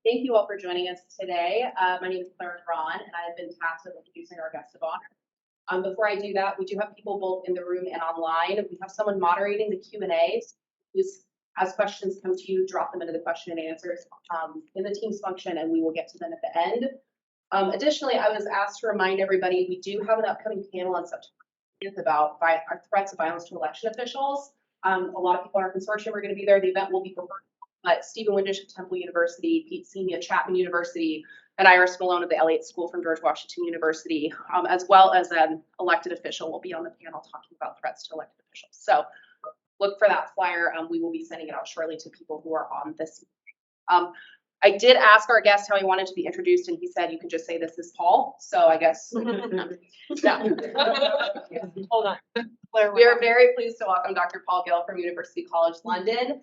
Thank you all for joining us today. My name is Claire Ron, and I have been tasked with introducing our guest of honor. Before I do that, we do have people both in the room and online. We have someone moderating the Q&A. Please, as questions come to you, drop them into the question and answers in the Teams function, and we will get to them at the end. Additionally, I was asked to remind everybody we do have an upcoming panel on September 8th about our threats of violence to election officials. A lot of people in our consortium are going to be there. The event will be recorded. But Stephen Windisch of Temple University, Pete Senia, Chapman University, and Iris Malone of the Elliott School from George Washington University, as well as an elected official, will be on the panel talking about threats to elected officials. So look for that flyer. We will be sending it out shortly to people who are on this. I did ask our guest how he wanted to be introduced, and he said you can just say this is Paul. So I guess yeah. Hold on. We are very pleased to welcome Dr. Paul Gill from University College London.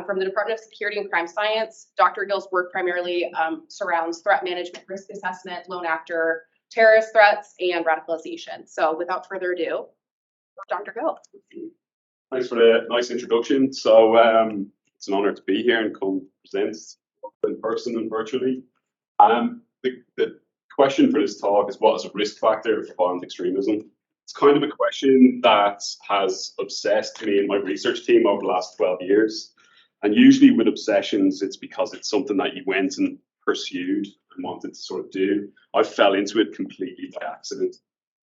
From the Department of Security and Crime Science. Dr. Gill's work primarily surrounds threat management, risk assessment, lone actor, terrorist threats, and radicalization. So without further ado, Dr. Gill. Thanks for the nice introduction. So it's an honor to be here and come present in person and virtually. The question for this talk is, what is a risk factor for violent extremism? It's kind of a question that has obsessed me and my research team over the last 12 years. And usually with obsessions, it's because it's something that you went and pursued and wanted to sort of do. I fell into it completely by accident.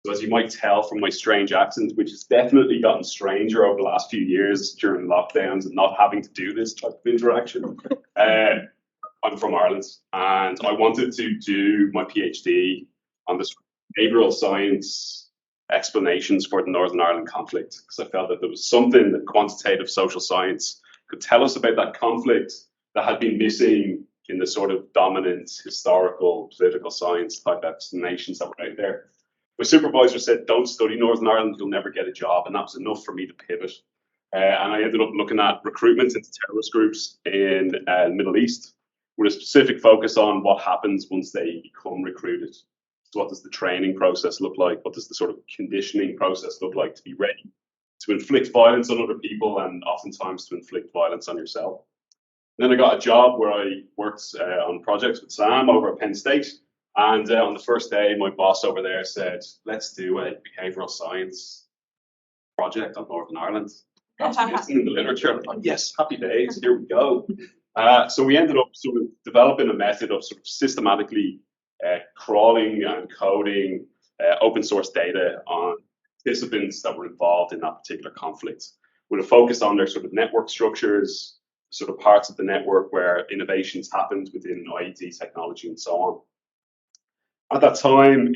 So as you might tell from my strange accent, which has definitely gotten stranger over the last few years during lockdowns and not having to do this type of interaction, I'm from Ireland, and I wanted to do my PhD on this behavioral science explanations for the Northern Ireland conflict, because I felt that there was something that quantitative social science could tell us about that conflict that had been missing in the sort of dominant historical political science type explanations that were out there. My supervisor said, don't study Northern Ireland, you'll never get a job. And that was enough for me to pivot. And I ended up looking at recruitment into terrorist groups in the Middle East with a specific focus on what happens once they become recruited. So what does the training process look like? What does the sort of conditioning process look like to be ready to inflict violence on other people and oftentimes to inflict violence on yourself? And then I got a job where I worked on projects with Sam over at Penn State. And on the first day, my boss over there said, let's do a behavioral science project on Northern Ireland. That's missing in the literature. I'm like, yes, happy days, here we go. So we ended up sort of developing a method of sort of systematically crawling and coding open source data on participants that were involved in that particular conflict, with a focus on their sort of network structures, sort of parts of the network where innovations happened within IED technology and so on. At that time,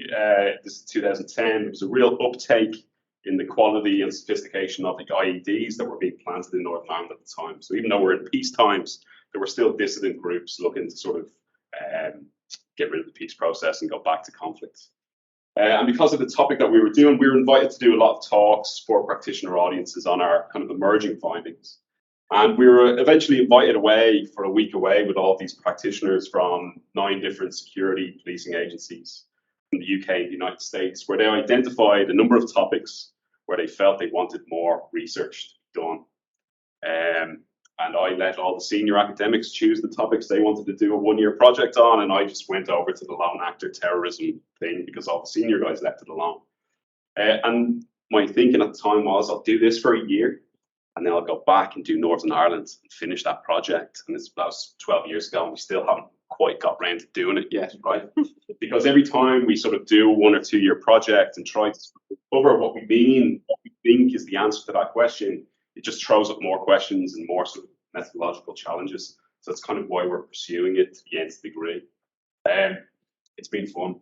this is 2010, there was a real uptake in the quality and sophistication of the IEDs that were being planted in Northern Ireland at the time. So even though we're in peace times, there were still dissident groups looking to sort of get rid of the peace process and go back to conflict. And because of the topic that we were doing, we were invited to do a lot of talks for practitioner audiences on our kind of emerging findings. And we were eventually invited away for a week away with all of these practitioners from 9 different security policing agencies in the UK and the United States, where they identified a number of topics where they felt they wanted more research to be done. And I let all the senior academics choose the topics they wanted to do a 1-year project on, and I just went over to the lone actor terrorism thing because all the senior guys left it alone. And my thinking at the time was, I'll do this for a year, and then I'll go back and do Northern Ireland and finish that project. And that was 12 years ago, and we still haven't quite got around to doing it yet, right? Because every time we sort of do a 1 or 2 year project and try to cover what we mean, what we think is the answer to that question, it just throws up more questions and more sort of methodological challenges. So that's kind of why we're pursuing it to the nth degree. It's been fun.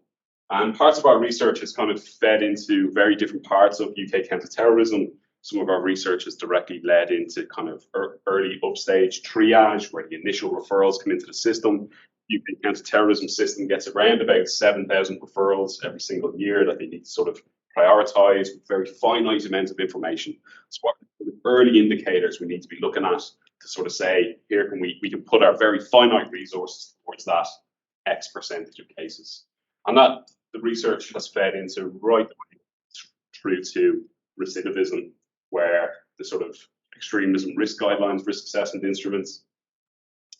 And parts of our research has kind of fed into very different parts of UK counterterrorism. Some of our research has directly led into kind of early upstage triage, where the initial referrals come into the system. UK counterterrorism system gets around about 7,000 referrals every single year that they need to sort of prioritize with very finite amounts of information. So what are the early indicators we need to be looking at to sort of say, here can we can put our very finite resources towards that X percentage of cases. And that the research has fed into right the way through to recidivism, where the sort of extremism risk guidelines, risk assessment instruments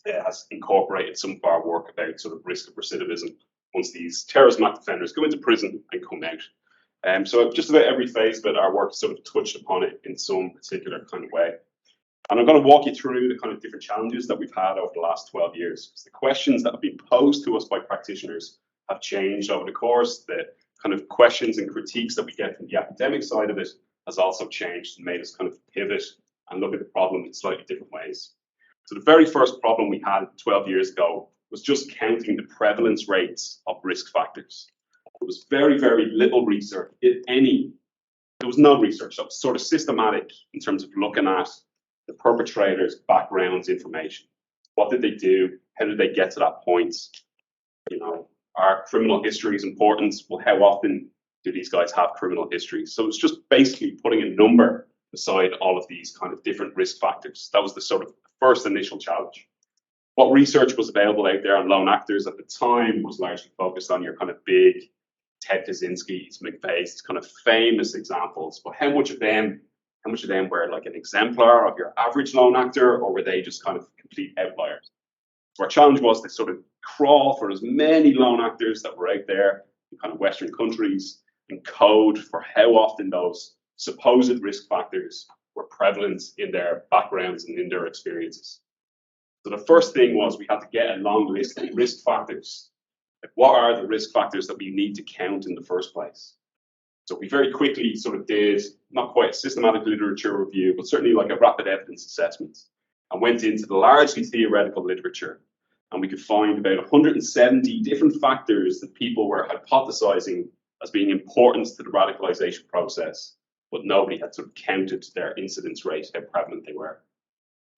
has incorporated some of our work about sort of risk of recidivism once these terrorism act offenders go into prison and come out. So just about every phase of it, our work sort of touched upon it in some particular kind of way. And I'm going to walk you through the kind of different challenges that we've had over the last 12 years. Because the questions that have been posed to us by practitioners have changed over the course. The kind of questions and critiques that we get from the academic side of it has also changed and made us kind of pivot and look at the problem in slightly different ways. So the very first problem we had 12 years ago was just counting the prevalence rates of risk factors. There was very, very little research, if any. There was no research that was sort of systematic in terms of looking at the perpetrators' backgrounds information. What did they do? How did they get to that point? You know, are criminal histories important? Well, how often do these guys have criminal histories? So it's just basically putting a number beside all of these kind of different risk factors. That was the sort of first initial challenge. What research was available out there on lone actors at the time was largely focused on your kind of big Ted Kaczynski's, McVeigh's kind of famous examples, but how much of them were like an exemplar of your average lone actor, or were they just kind of complete outliers? So our challenge was to sort of crawl for as many lone actors that were out there in kind of Western countries and code for how often those supposed risk factors were prevalent in their backgrounds and in their experiences. So the first thing was we had to get a long list of risk factors. Like, what are the risk factors that we need to count in the first place? So we very quickly sort of did not quite a systematic literature review, but certainly like a rapid evidence assessment, and went into the largely theoretical literature. And we could find about 170 different factors that people were hypothesizing as being important to the radicalization process, but nobody had sort of counted their incidence rate, how prevalent they were.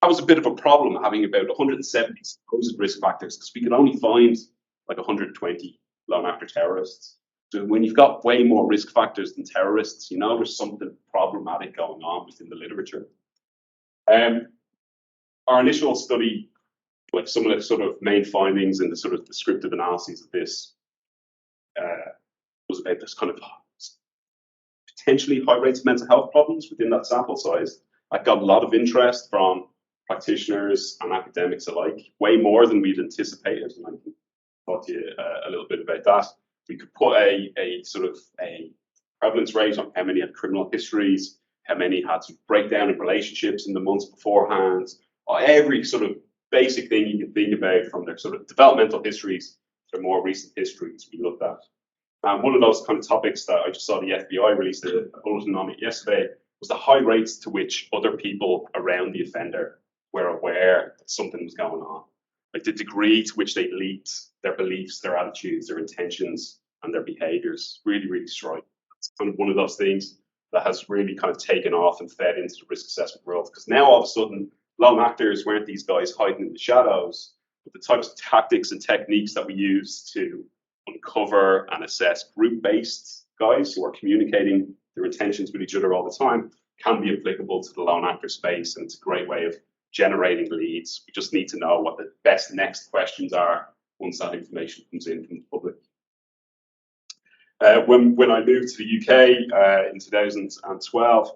That was a bit of a problem, having about 170 supposed risk factors, because we could only find like 120 lone actor terrorists. So when you've got way more risk factors than terrorists, you know there's something problematic going on within the literature. Our initial study, like some of the sort of main findings and the sort of descriptive analyses of this, was about this kind of potentially high rates of mental health problems within that sample size. I got a lot of interest from practitioners and academics alike, way more than we'd anticipated. And I can talk to you a little bit about that. We could put a sort of a prevalence rate on how many had criminal histories, how many had to break down in relationships in the months beforehand, or every sort of basic thing you can think about, from their sort of developmental histories to more recent histories we looked at. And one of those kind of topics that I just saw the FBI released a bulletin on it yesterday was the high rates to which other people around the offender were aware that something was going on. Like the degree to which they leaked their beliefs, their attitudes, their intentions, and their behaviors. Really, really striking. It's kind of one of those things that has really kind of taken off and fed into the risk assessment world. Because now all of a sudden, lone actors weren't these guys hiding in the shadows, but the types of tactics and techniques that we use to uncover and assess group-based guys who are communicating their intentions with each other all the time can be applicable to the lone actor space, and it's a great way of generating leads. We just need to know what the best next questions are once that information comes in from the public. When I moved to the UK in 2012,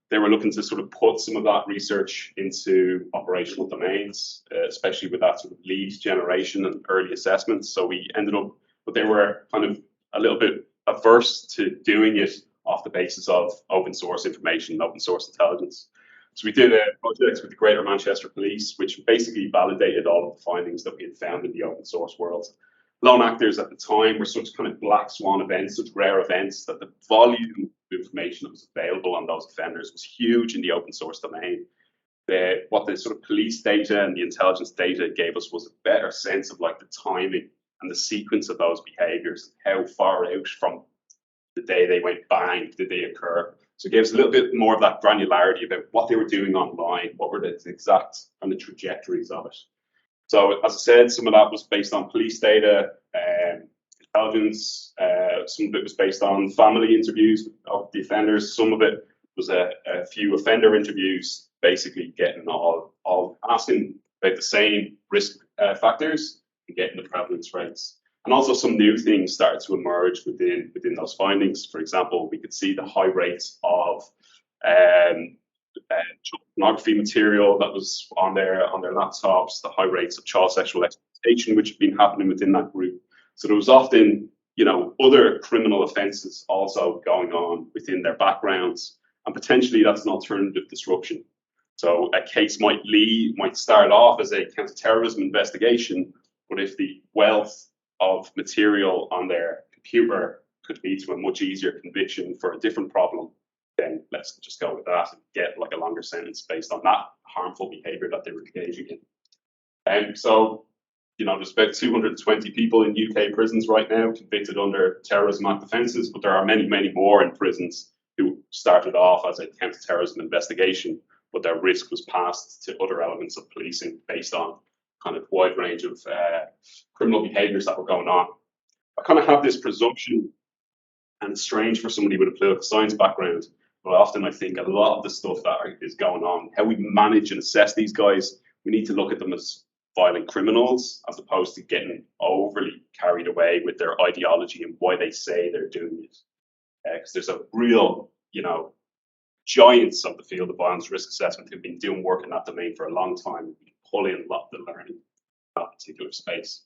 they were looking to sort of put some of that research into operational domains, especially with that sort of lead generation and early assessments. So we ended up, but they were kind of a little bit averse to doing it off the basis of open source information, open source intelligence. So we did a project with the Greater Manchester Police, which basically validated all of the findings that we had found in the open source world. Lone actors at the time were such kind of black swan events, such rare events, that the volume of information that was available on those offenders was huge in the open source domain. What the sort of police data and the intelligence data gave us was a better sense of like the timing and the sequence of those behaviors, how far out from the day they went bang did they occur. So it gave us a little bit more of that granularity about what they were doing online, what were the exact and the trajectories of it. So as I said, some of that was based on police data, intelligence, some of it was based on family interviews of the offenders, some of it was a few offender interviews, basically getting all asking about the same risk factors and getting the prevalence rates. And also some new things started to emerge within those findings. For example, we could see the high rates of child pornography material that was on their laptops, the high rates of child sexual exploitation which had been happening within that group. So there was often, you know, other criminal offences also going on within their backgrounds, and potentially that's an alternative disruption. So a case might start off as a counter-terrorism investigation, but if the wealth of material on their computer could lead to a much easier conviction for a different problem, then let's just go with that and get like a longer sentence based on that harmful behaviour that they were engaging in. And so, you know, there's about 220 people in UK prisons right now convicted under Terrorism Act offences, but there are many, many more in prisons who started off as a counter-terrorism investigation, but their risk was passed to other elements of policing based on kind of wide range of criminal behaviours that were going on. I kind of have this presumption, and it's strange for somebody with a political science background, but often I think a lot of the stuff that is going on, how we manage and assess these guys, we need to look at them as violent criminals as opposed to getting overly carried away with their ideology and why they say they're doing it. Because there's a real, you know, giants of the field of violence risk assessment who've been doing work in that domain for a long time. We pull in a lot of the learning in that particular space.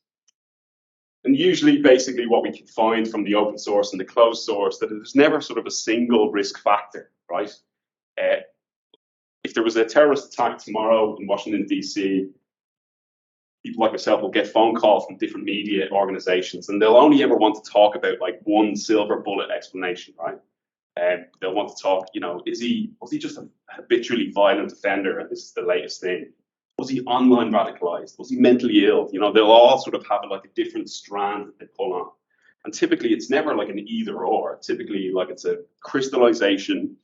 And usually, basically, what we can find from the open source and the closed source, that there's never sort of a single risk factor, right? If there was a terrorist attack tomorrow in Washington, D.C., people like myself will get phone calls from different media organizations, and they'll only ever want to talk about like one silver bullet explanation, right? They'll want to talk, you know, was he just a habitually violent offender, and this is the latest thing? Was he online radicalized? Was he mentally ill? You know, they'll all sort of have like a different strand that they pull on. And typically it's never like an either or. Typically like it's a crystallization,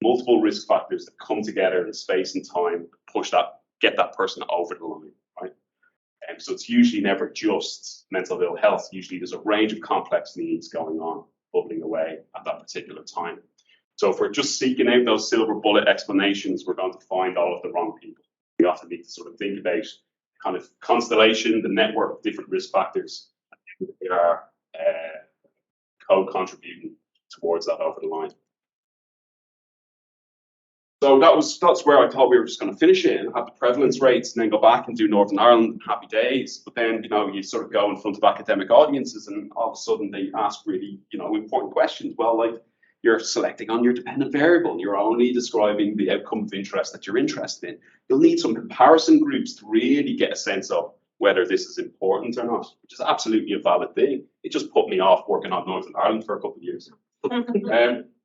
multiple risk factors that come together in space and time, get that person over the line, right? And so it's usually never just mental ill health. Usually there's a range of complex needs going on, bubbling away at that particular time. So if we're just seeking out those silver bullet explanations, we're going to find all of the wrong people. We often need to sort of think about kind of constellation, the network of different risk factors, and they are co-contributing towards that over the line. So that's where I thought we were just going to finish it and have the prevalence rates and then go back and do Northern Ireland and happy days. But then, you know, you sort of go in front of academic audiences and all of a sudden they ask really, you know, important questions. Well, like, you're selecting on your dependent variable. You're only describing the outcome of interest that you're interested in. You'll need some comparison groups to really get a sense of whether this is important or not, which is absolutely a valid thing. It just put me off working on Northern Ireland for a couple of years.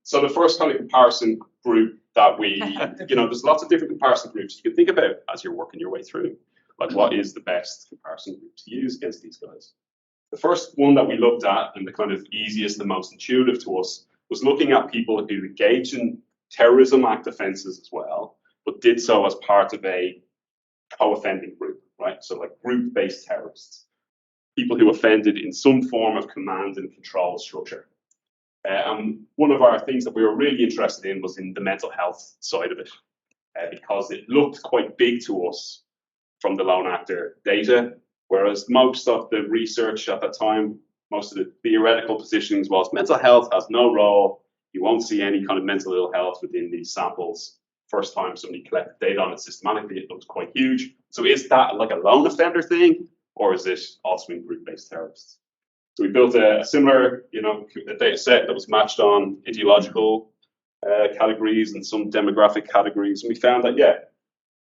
So the first kind of comparison group that we, you know, there's lots of different comparison groups you can think about as you're working your way through. Like, what is the best comparison group to use against these guys? The first one that we looked at, and the kind of easiest and most intuitive to us, was looking at people who engaged in Terrorism Act offences as well, but did so as part of a co-offending group, right? So like group-based terrorists, people who offended in some form of command and control structure. And one of our things that we were really interested in was in the mental health side of it, because it looked quite big to us from the lone actor data, whereas most of the research at that time, most of the theoretical positionings was mental health has no role. You won't see any kind of mental ill health within these samples. First time somebody collected data on it systematically, it looked quite huge. So is that like a lone offender thing, or is it also in group-based terrorists? So we built a similar, you know, a data set that was matched on ideological categories and some demographic categories. And we found that, yeah,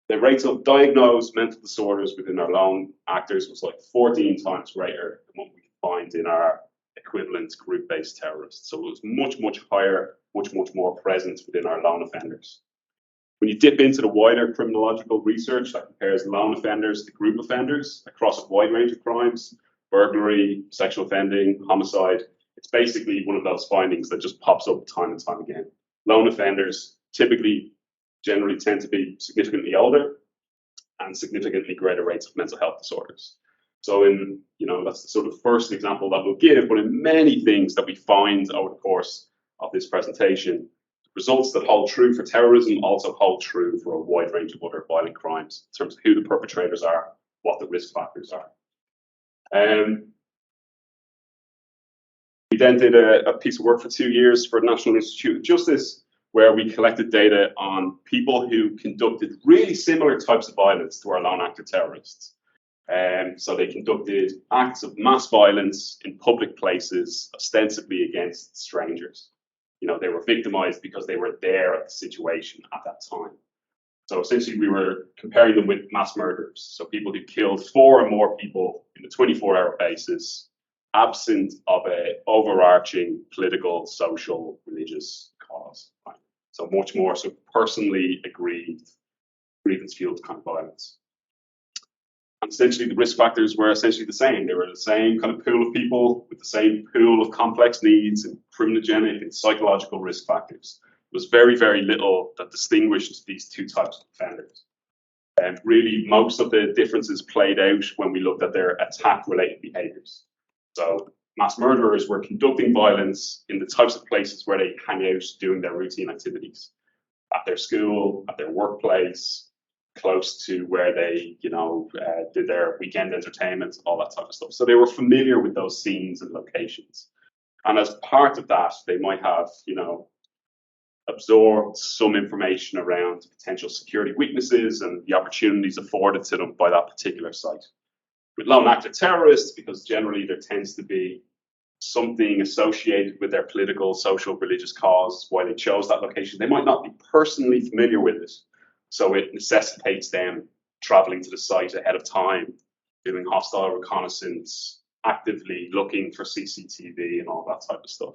the rates of diagnosed mental disorders within our lone actors was like 14 times greater than what we could find in our equivalent group-based terrorists. So it was much, much higher, much more present within our lone offenders. When you dip into the wider criminological research that compares lone offenders to group offenders across a wide range of crimes, burglary, sexual offending, homicide, it's basically one of those findings that just pops up time and time again. Lone offenders generally tend to be significantly older and significantly greater rates of mental health disorders. So in, you know, that's the sort of first example that we'll give, but in many things that we find over the course of this presentation, results that hold true for terrorism also hold true for a wide range of other violent crimes in terms of who the perpetrators are, what the risk factors are. We then did a piece of work for 2 years for the National Institute of Justice, where we collected data on people who conducted really similar types of violence to our lone actor terrorists. So they conducted acts of mass violence in public places, ostensibly against strangers. You know, they were victimized because they were there at the situation at that time. So essentially we were comparing them with mass murderers. So people who killed 4 or more people in a 24-hour basis, absent of a overarching political, social, religious cause. Right? So much more so personally aggrieved, grievance-fueled kind of violence. And essentially the risk factors were essentially the same. They were the same kind of pool of people with the same pool of complex needs and criminogenic and psychological risk factors. There was very, very little that distinguished these two types of offenders. And really most of the differences played out when we looked at their attack-related behaviors. So mass murderers were conducting violence in the types of places where they hang out doing their routine activities. At their school, at their workplace, close to where they, did their weekend entertainment, all that type of stuff. So they were familiar with those scenes and locations. And as part of that, they might have, absorbed some information around potential security weaknesses and the opportunities afforded to them by that particular site. With lone actor terrorists, because generally there tends to be something associated with their political, social, religious cause, why they chose that location, they might not be personally familiar with it. So it necessitates them traveling to the site ahead of time, doing hostile reconnaissance, actively looking for CCTV and all that type of stuff.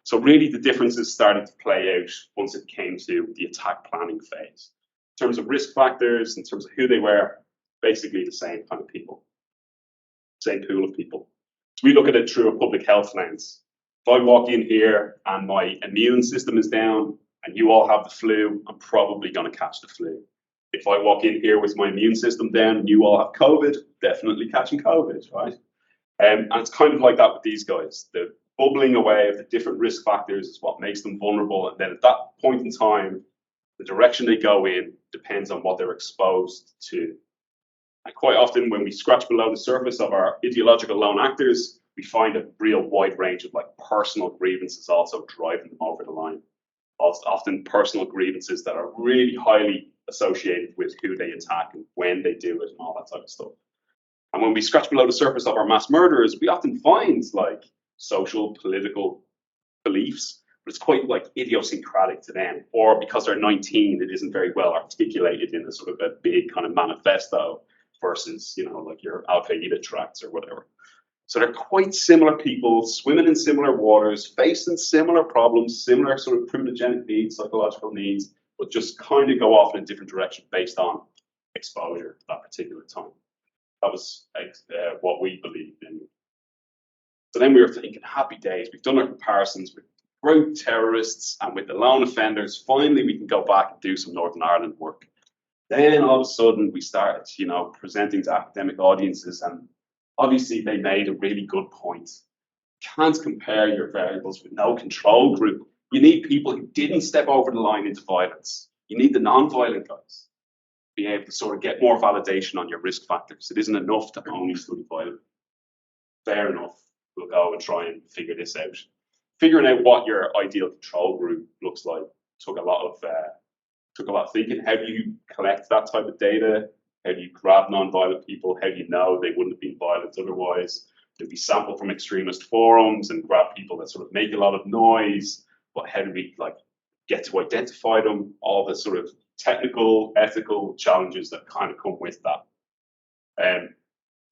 So really the differences started to play out once it came to the attack planning phase. In terms of risk factors, in terms of who they were, basically the same kind of people, same pool of people. So we look at it through a public health lens. If I walk in here and my immune system is down and you all have the flu, I'm probably going to catch the flu. If I walk in here with my immune system down and you all have COVID, definitely catching COVID, right? And it's kind of like that with these guys. The bubbling away of the different risk factors is what makes them vulnerable. And then at that point in time, the direction they go in depends on what they're exposed to. And quite often when we scratch below the surface of our ideological lone actors, we find a real wide range of personal grievances also driving them over the line. Often personal grievances that are really highly associated with who they attack and when they do it and all that type of stuff. And when we scratch below the surface of our mass murderers, we often find social, political beliefs, but it's quite idiosyncratic to them. Or because they're 19, it isn't very well articulated in a sort of a big kind of manifesto versus, your Al-Qaeda tracts or whatever. So they're quite similar people, swimming in similar waters, facing similar problems, similar sort of criminogenic needs, psychological needs, but just kind of go off in a different direction based on exposure at that particular time. That was what we believed in. So then we were thinking, happy days. We've done our comparisons with rogue terrorists and with the lone offenders. Finally, we can go back and do some Northern Ireland work. Then all of a sudden, we started, presenting to academic audiences, and obviously they made a really good point. You can't compare your variables with no control group. You need people who didn't step over the line into violence. You need the non-violent guys to be able to sort of get more validation on your risk factors. It isn't enough to only study violence. Fair enough. We'll go and try and figure this out. Figuring out what your ideal control group looks like took a lot of thinking. How do you collect that type of data? How do you grab non-violent people? How do you know they wouldn't have been violent otherwise? Do we sample from extremist forums and grab people that sort of make a lot of noise? But how do we get to identify them? All the sort of technical, ethical challenges that kind of come with that.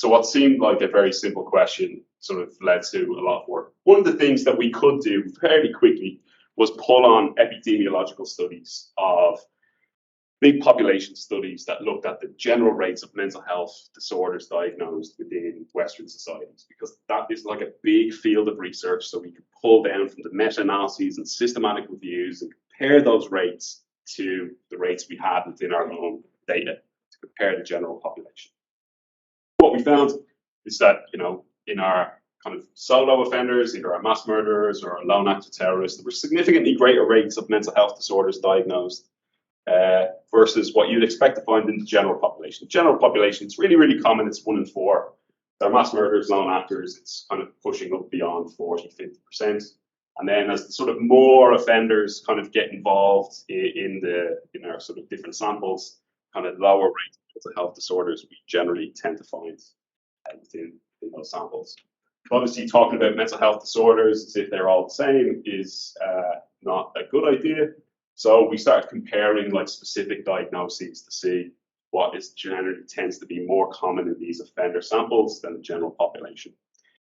So what seemed like a very simple question sort of led to a lot of work. One of the things that we could do fairly quickly was pull on epidemiological studies of big population studies that looked at the general rates of mental health disorders diagnosed within Western societies, because that is like a big field of research. So we could pull down from the meta-analyses and systematic reviews and compare those rates to the rates we had within our own data to compare the general population. What we found is that, in our kind of solo offenders, either our mass murderers or our lone actor terrorists, there were significantly greater rates of mental health disorders diagnosed versus what you'd expect to find in the general population. The general population, it's really, really common. It's 1 in 4. They're mass murderers, lone actors. It's kind of pushing up beyond 40, 50%. And then as the sort of more offenders kind of get involved in our sort of different samples, kind of lower rates of mental health disorders we generally tend to find within those samples. Obviously, talking about mental health disorders as if they're all the same is not a good idea. So we started comparing like specific diagnoses to see what is generally tends to be more common in these offender samples than the general population.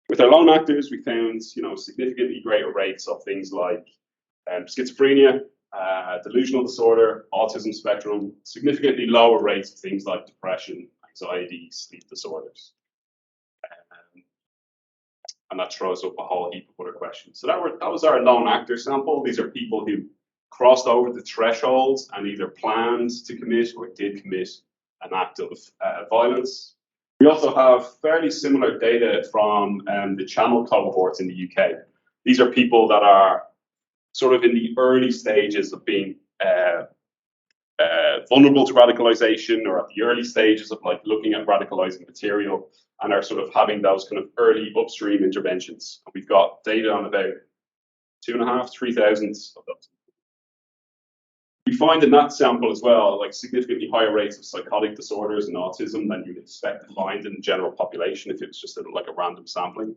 With our lone actors, we found significantly greater rates of things like schizophrenia, delusional disorder, autism spectrum, significantly lower rates of things like depression, anxiety, sleep disorders. And that throws up a whole heap of other questions. So that was our lone actor sample. These are people who crossed over the thresholds and either planned to commit or did commit an act of violence. We also have fairly similar data from the channel cohorts in the UK. These are people that are sort of in the early stages of being vulnerable to radicalization, or at the early stages of like looking at radicalizing material, and are sort of having those kind of early upstream interventions. And we've got data on about 2,500 to 3,000 of those. We find in that sample as well, like significantly higher rates of psychotic disorders and autism than you'd expect to find in the general population if it was just like a random sampling.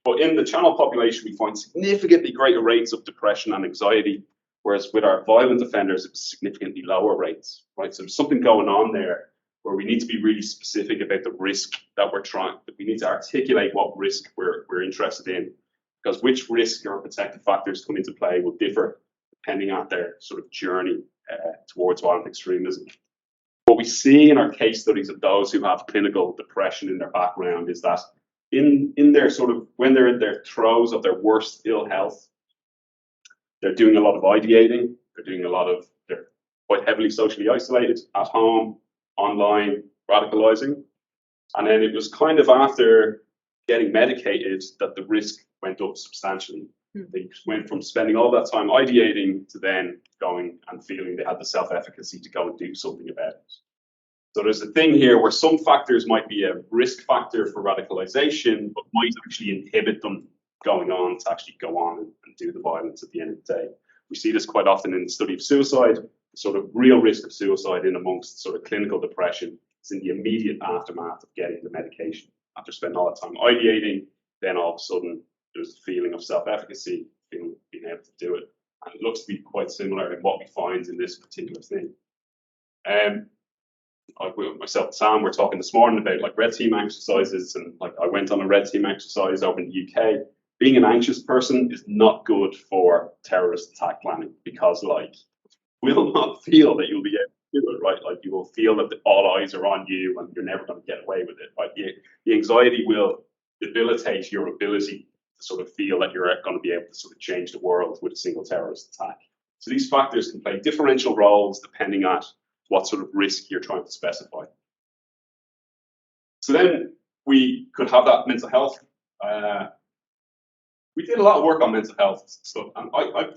But in the channel population, we find significantly greater rates of depression and anxiety, whereas with our violent offenders, it was significantly lower rates, right? So there's something going on there where we need to be really specific about the risk that we need to articulate what risk we're interested in, because which risk or protective factors come into play will differ depending on their sort of journey towards violent extremism. What we see in our case studies of those who have clinical depression in their background is that in their sort of, when they're in their throes of their worst ill health, they're doing a lot of ideating, they're quite heavily socially isolated at home, online, radicalizing. And then it was kind of after getting medicated that the risk went up substantially. They went from spending all that time ideating to then going and feeling they had the self-efficacy to go and do something about it. So there's a thing here where some factors might be a risk factor for radicalization, but might actually inhibit them going on to actually go on and do the violence at the end of the day. We see this quite often in the study of suicide. The sort of real risk of suicide in amongst sort of clinical depression is in the immediate aftermath of getting the medication. After spending all that time ideating, then all of a sudden there's a feeling of self-efficacy, being able to do it. And it looks to be quite similar in what we find in this particular thing. Like myself and Sam were talking this morning about like red team exercises, and like I went on a red team exercise over in the UK. Being an anxious person is not good for terrorist attack planning, because like you will not feel that you'll be able to do it, right? Like you will feel that all eyes are on you and you're never going to get away with it, right? The anxiety will debilitate your ability to sort of feel that you're going to be able to sort of change the world with a single terrorist attack. So these factors can play differential roles depending on what sort of risk you're trying to specify. So then we could have that mental health. We did a lot of work on mental health stuff, and I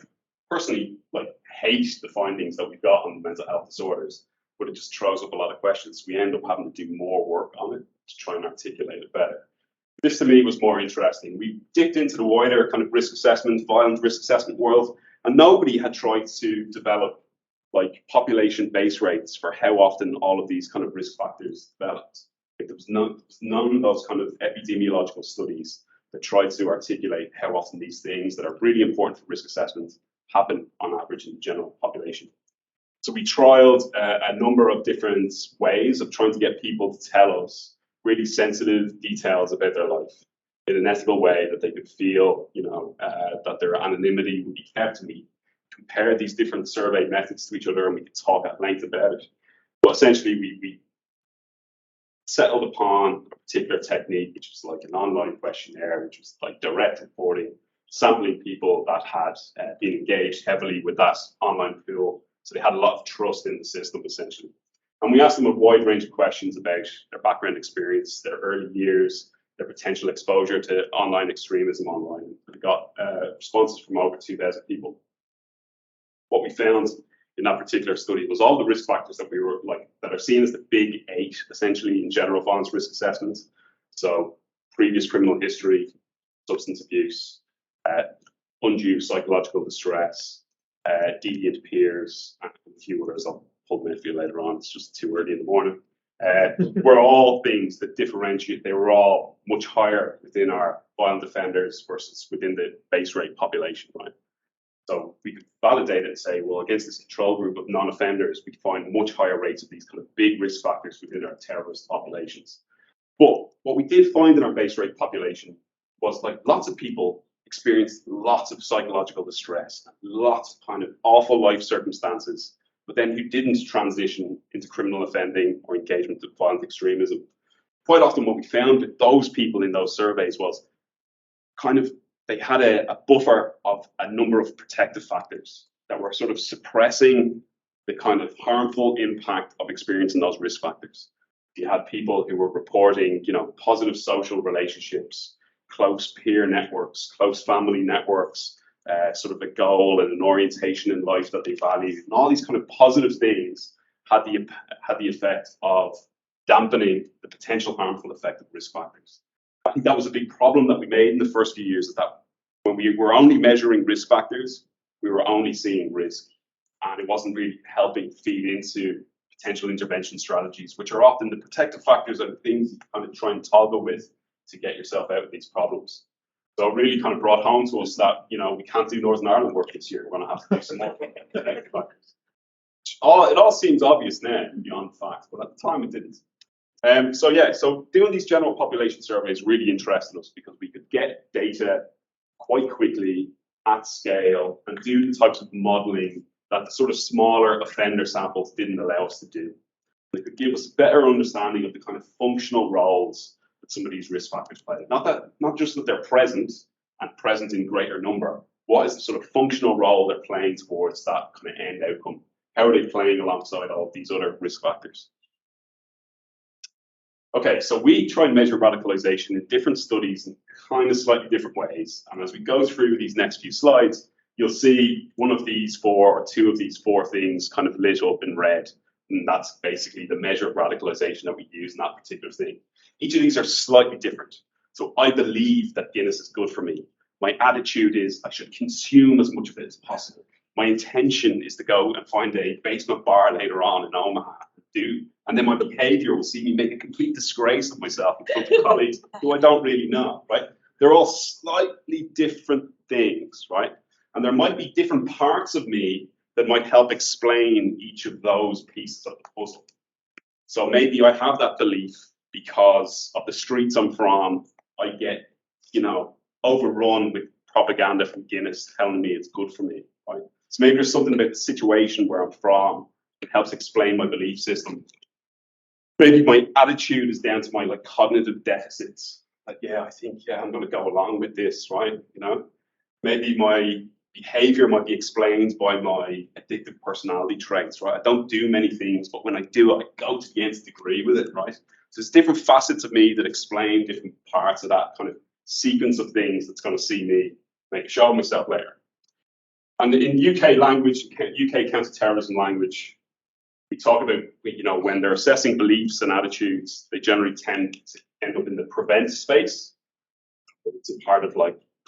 personally like hate the findings that we've got on mental health disorders, but it just throws up a lot of questions. We end up having to do more work on it to try and articulate it better. This to me was more interesting. We dipped into the wider kind of risk assessment, violent risk assessment world, and nobody had tried to develop like population base rates for how often all of these kind of risk factors developed. Like, there was none of those kind of epidemiological studies that tried to articulate how often these things that are really important for risk assessment happen on average in the general population. So we trialed a number of different ways of trying to get people to tell us really sensitive details about their life in an ethical way that they could feel, that their anonymity would be kept. And we compared these different survey methods to each other, and we could talk at length about it. But essentially, we settled upon a particular technique, which was like an online questionnaire, which was like direct reporting, sampling people that had been engaged heavily with that online pool. So they had a lot of trust in the system, essentially. And we asked them a wide range of questions about their background experience, their early years, their potential exposure to online extremism online. We got responses from over 2,000 people. What we found in that particular study was all the risk factors that that are seen as the big 8, essentially in general violence risk assessments. So previous criminal history, substance abuse, undue psychological distress, deviant peers, and a few others. I'll pull them in for you later on. It's just too early in the morning. Were all things that differentiate. They were all much higher within our violent offenders versus within the base rate population, right? So we could validate it and say, well, against this control group of non-offenders, we find much higher rates of these kind of big risk factors within our terrorist populations. But what we did find in our base rate population was like lots of people experienced lots of psychological distress, lots of kind of awful life circumstances, but then who didn't transition into criminal offending or engagement with violent extremism. Quite often what we found with those people in those surveys was kind of they had a buffer of a number of protective factors that were sort of suppressing the kind of harmful impact of experiencing those risk factors. You had people who were reporting, positive social relationships, close peer networks, close family networks, sort of a goal and an orientation in life that they valued, and all these kind of positive things had the effect of dampening the potential harmful effect of risk factors. I think that was a big problem that we made in the first few years, that when we were only measuring risk factors, we were only seeing risk, and it wasn't really helping feed into potential intervention strategies, which are often the protective factors and things you kind of try and toggle with to get yourself out of these problems. So it really kind of brought home to us that, we can't do Northern Ireland work this year. We're going to have to do some more protective factors. It all seems obvious now beyond fact, but at the time it didn't. So doing these general population surveys really interested us because we could get data quite quickly at scale and do the types of modeling that the sort of smaller offender samples didn't allow us to do. They could give us a better understanding of the kind of functional roles that some of these risk factors play. Not just that they're present and present in greater number. What is the sort of functional role they're playing towards that kind of end outcome? How are they playing alongside all of these other risk factors? Okay, so we try and measure radicalization in different studies in kind of slightly different ways. And as we go through these next few slides, you'll see one of these four or two of these four things kind of lit up in red. And that's basically the measure of radicalization that we use in that particular thing. Each of these are slightly different. So I believe that Guinness is good for me. My attitude is I should consume as much of it as possible. My intention is to go and find a basement bar later on in Omaha and do. And then my behavior will see me make a complete disgrace of myself in front of colleagues who I don't really know, right? They're all slightly different things, right? And there might be different parts of me that might help explain each of those pieces of the puzzle. So maybe I have that belief because of the streets I'm from. I get, overrun with propaganda from Guinness telling me it's good for me, right? So maybe there's something about the situation where I'm from that helps explain my belief system. Maybe my attitude is down to my cognitive deficits. I'm going to go along with this, right? Maybe my behavior might be explained by my addictive personality traits, right? I don't do many things, but when I do, I go to the nth degree with it, right? So there's different facets of me that explain different parts of that kind of sequence of things that's going to see me show myself later. And in UK language, UK counter-terrorism language, we talk about, when they're assessing beliefs and attitudes, they generally tend to end up in the prevent space. It's a part of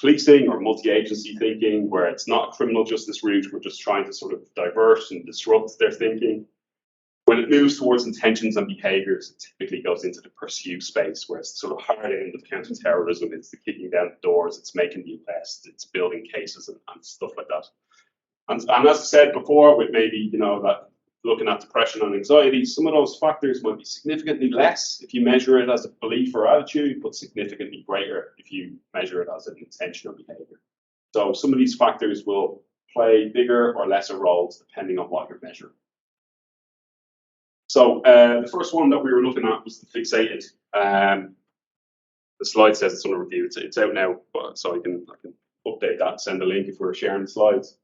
policing or multi-agency thinking, where it's not a criminal justice route, we're just trying to sort of divert and disrupt their thinking. When it moves towards intentions and behaviors, it typically goes into the pursue space, where it's the sort of hard end of counter-terrorism. It's the kicking down the doors, it's making the arrest, it's building cases and stuff like that. And as I said before, with maybe, that looking at depression and anxiety, some of those factors might be significantly less if you measure it as a belief or attitude, but significantly greater if you measure it as an intention or behavior. So some of these factors will play bigger or lesser roles depending on what you're measuring. So the first one that we were looking at was the fixated. The slide says it's under review. It's out now, so I can update that and send a link if we're sharing the slides.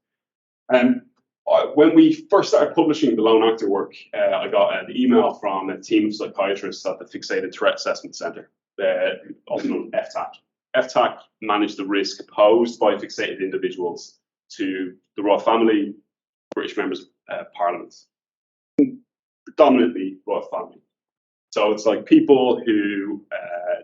When we first started publishing the lone actor work, I got an email from a team of psychiatrists at the Fixated Threat Assessment Centre, also known as FTAC. FTAC managed the risk posed by fixated individuals to the royal family, British members of Parliament, predominantly royal family. So it's people who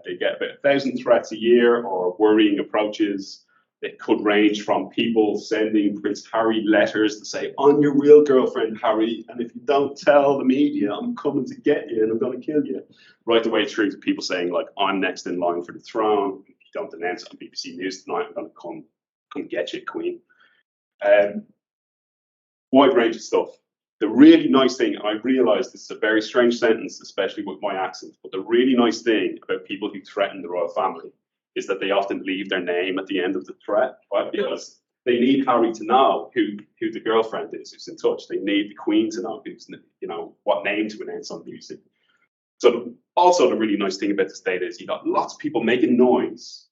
they get about 1,000 threats a year or worrying approaches, It could range from people sending Prince Harry letters to say, "I'm your real girlfriend, Harry, and if you don't tell the media, I'm coming to get you and I'm going to kill you," right the way through to people saying, like, "I'm next in line for the throne. If you don't announce it on BBC News tonight, I'm going to come get you, Queen." Wide range of stuff. The really nice thing, and I realise this is a very strange sentence, especially with my accent, but the really nice thing about people who threaten the royal family is that they often leave their name at the end of the threat, right? Because they need Harry to know who the girlfriend is who's in touch. They need the Queen to know who's, what name to announce on music. So also the really nice thing about this data is you got lots of people making noise,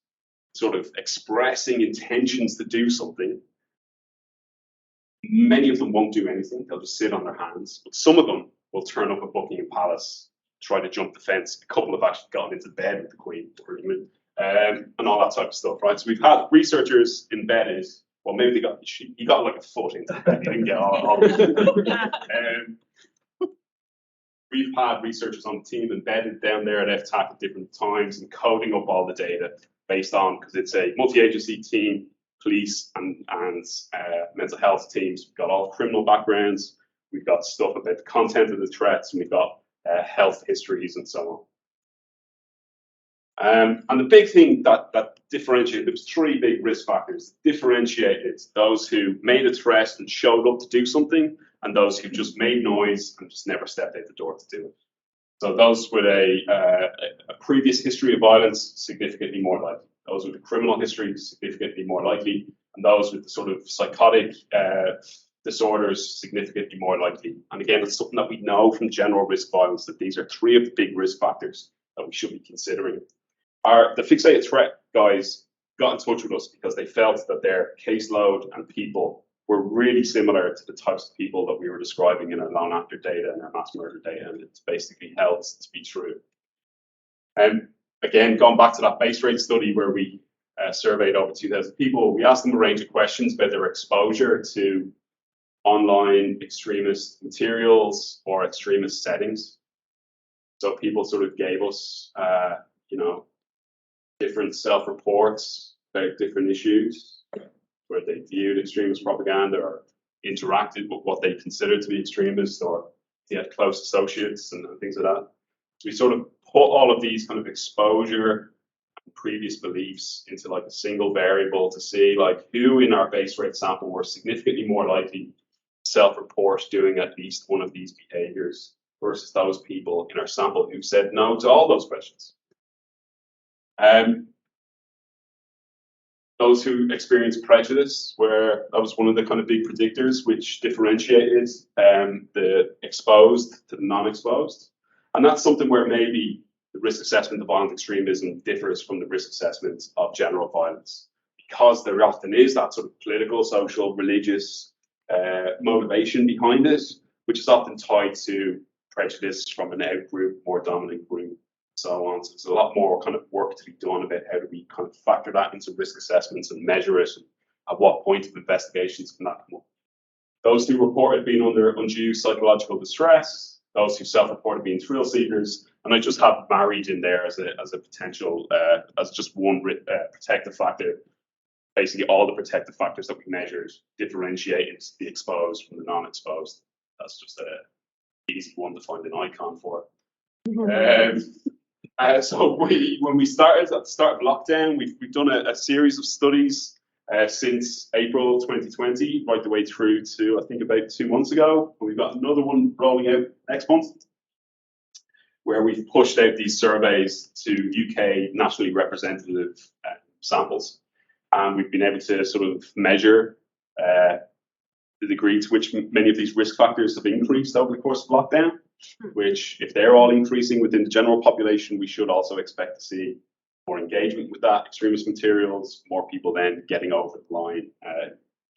sort of expressing intentions to do something. Many of them won't do anything. They'll just sit on their hands. But some of them will turn up at Buckingham Palace, try to jump the fence. A couple have actually gotten into bed with the Queen, and all that type of stuff, right? So we've had researchers embedded. Well, maybe he got like a foot into the bed. He didn't get all We've had researchers on the team embedded down there at FTAC at different times and coding up all the data based on, because it's a multi-agency team, police and mental health teams. We've got all criminal backgrounds. We've got stuff about the content of the threats, and we've got health histories and so on. And the big thing that differentiated, there was three big risk factors that differentiated those who made a threat and showed up to do something, and those who just made noise and just never stepped out the door to do it. So those with a previous history of violence, significantly more likely. Those with a criminal history, significantly more likely. And those with the sort of psychotic disorders, significantly more likely. And again, it's something that we know from general risk violence, that these are three of the big risk factors that we should be considering. The fixated threat guys got in touch with us because they felt that their caseload and people were really similar to the types of people that we were describing in our lone actor data and our mass murder data, and it's basically held to be true. And again, going back to that base rate study where we surveyed over 2,000 people, we asked them a range of questions about their exposure to online extremist materials or extremist settings. So people sort of gave us, different self-reports about different issues where they viewed extremist propaganda or interacted with what they considered to be extremist, or they had close associates and things like that. So we sort of put all of these kind of exposure and previous beliefs into like a single variable to see like who in our base rate sample were significantly more likely to self-report doing at least one of these behaviors versus those people in our sample who said no to all those questions. Those who experienced prejudice, where that was one of the kind of big predictors which differentiated the exposed to the non-exposed. And that's something where maybe the risk assessment of violent extremism differs from the risk assessment of general violence, because there often is that sort of political, social, religious motivation behind it, which is often tied to prejudice from an out-group, more dominant group, so on. So there's a lot more kind of work to be done about how do we kind of factor that into risk assessments and measure it, and at what point of investigations can that come up. Those who reported being under undue psychological distress, those who self-reported being thrill seekers, and I just have married in there as a potential, as just one protective factor. Basically all the protective factors that we measured differentiated the exposed from the non-exposed. That's just an easy one to find an icon for. So when we started at the start of lockdown, we've done a series of studies since April 2020, right the way through to I think about 2 months ago. And we've got another one rolling out next month, where we've pushed out these surveys to UK nationally representative samples. And we've been able to sort of measure the degree to which many of these risk factors have increased over the course of lockdown, which if they're all increasing within the general population, we should also expect to see more engagement with that extremist materials, more people then getting over the line,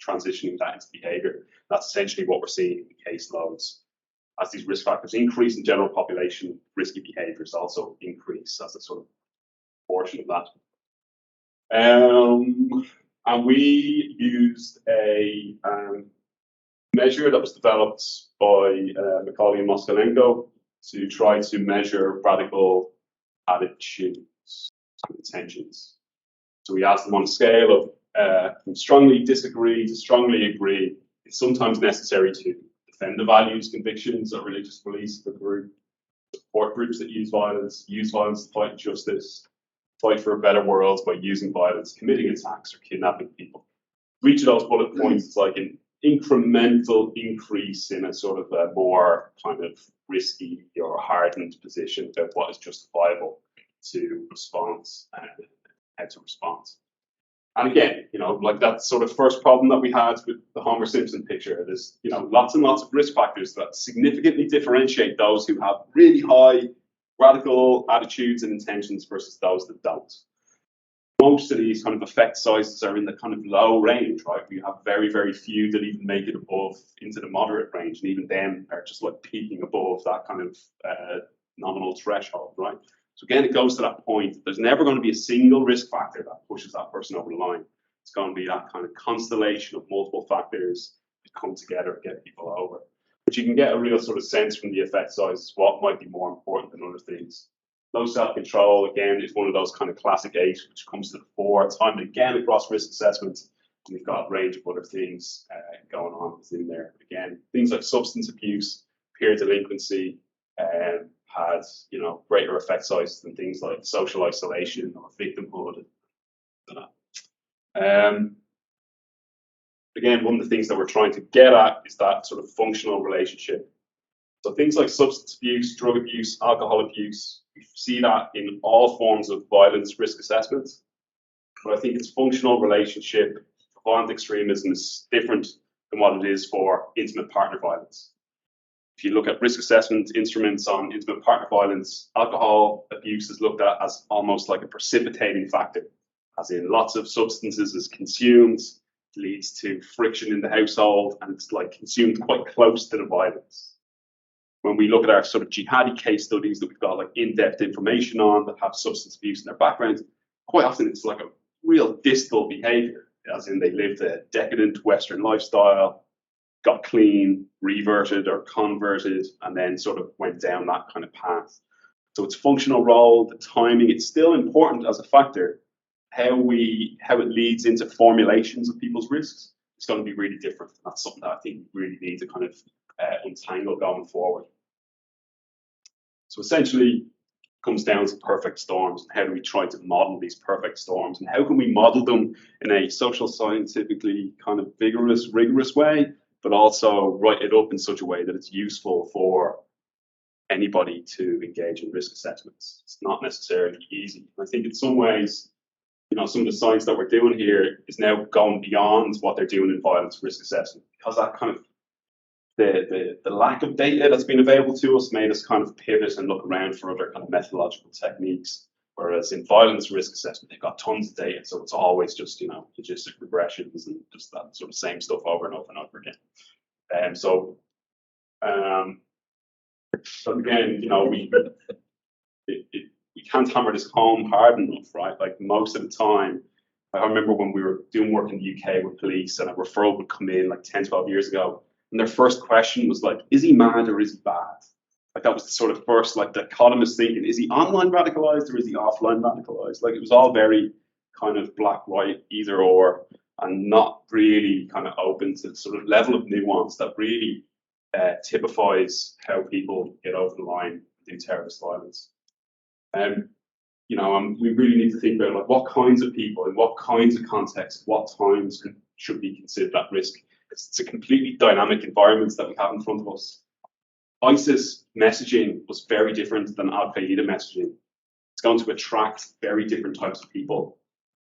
transitioning that into behavior. That's essentially what we're seeing in caseloads. As these risk factors increase in general population, risky behaviors also increase as a sort of portion of that. And we used a measure that was developed by Macaulay and Moskalenko to try to measure radical attitudes and intentions. So we asked them on a scale of from strongly disagree to strongly agree. It's sometimes necessary to defend the values, convictions, or religious beliefs of the group, support groups that use violence to fight injustice, fight for a better world by using violence, committing attacks, or kidnapping people. For each of those bullet points, it's like an incremental increase in a sort of a more kind of risky or hardened position about what is justifiable to response and how to respond. And again, like that sort of first problem that we had with the Homer Simpson picture, there's, lots and lots of risk factors that significantly differentiate those who have really high radical attitudes and intentions versus those that don't. Most of these kind of effect sizes are in the kind of low range, right? We have very, very few that even make it above into the moderate range, and even them are just like peaking above that kind of nominal threshold, right? So again, it goes to that point. There's never going to be a single risk factor that pushes that person over the line. It's going to be that kind of constellation of multiple factors that come together and get people over. But you can get a real sort of sense from the effect size what might be more important than other things. Low self-control, again, is one of those kind of classic 8, which comes to the fore time and again across risk assessments. And we've got a range of other things going on within there. Again, things like substance abuse, peer delinquency, had greater effect sizes than things like social isolation or victimhood. Again, one of the things that we're trying to get at is that sort of functional relationship. So things like substance abuse, drug abuse, alcohol abuse, we see that in all forms of violence risk assessments. But I think its functional relationship for violent extremism is different than what it is for intimate partner violence. If you look at risk assessment instruments on intimate partner violence, alcohol abuse is looked at as almost like a precipitating factor, as in lots of substances is consumed, leads to friction in the household, and it's like consumed quite close to the violence. When we look at our sort of jihadi case studies that we've got like in-depth information on that have substance abuse in their background, quite often it's like a real distal behavior, as in they lived a decadent Western lifestyle, got clean, reverted or converted, and then sort of went down that kind of path. So its functional role, the timing, it's still important as a factor. How it leads into formulations of people's risks, it's going to be really different. That's something that I think we really need to kind of untangle going forward. So essentially, it comes down to perfect storms. How do we try to model these perfect storms, and how can we model them in a social scientifically kind of vigorous, rigorous way, but also write it up in such a way that it's useful for anybody to engage in risk assessments. It's not necessarily easy. I think in some ways, some of the science that we're doing here is now going beyond what they're doing in violence risk assessment, because that kind of the lack of data that's been available to us made us kind of pivot and look around for other kind of methodological techniques. Whereas in violence risk assessment, they've got tons of data, so it's always just logistic regressions and just that sort of same stuff over and over and over again. So again, we can't hammer this home hard enough, right? Like most of the time, I remember when we were doing work in the UK with police, and a referral would come in like 10, 12 years ago, and their first question was like, is he mad or is he bad? Like that was the sort of first like dichotomous thinking, is he online radicalized or is he offline radicalized? Like it was all very kind of black, white, either or, and not really kind of open to the sort of level of nuance that really typifies how people get over the line and do terrorist violence. We really need to think about like what kinds of people, in what kinds of contexts, what times should be considered at risk. It's a completely dynamic environment that we have in front of us. ISIS messaging was very different than Al-Qaeda messaging. It's going to attract very different types of people.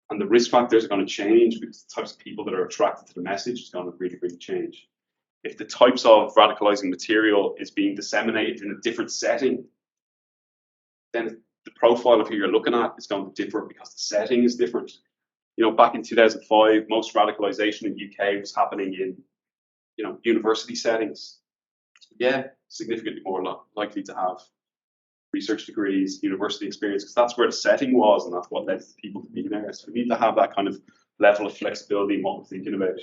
And the risk factors are going to change because the types of people that are attracted to the message is going to really, really change. If the types of radicalizing material is being disseminated in a different setting, then the profile of who you're looking at is going to differ because the setting is different. Back in 2005, most radicalization in the UK was happening in, university settings. Yeah, significantly more likely to have research degrees, university experience, because that's where the setting was, and that's what led people to be there. So we need to have that kind of level of flexibility in what we're thinking about.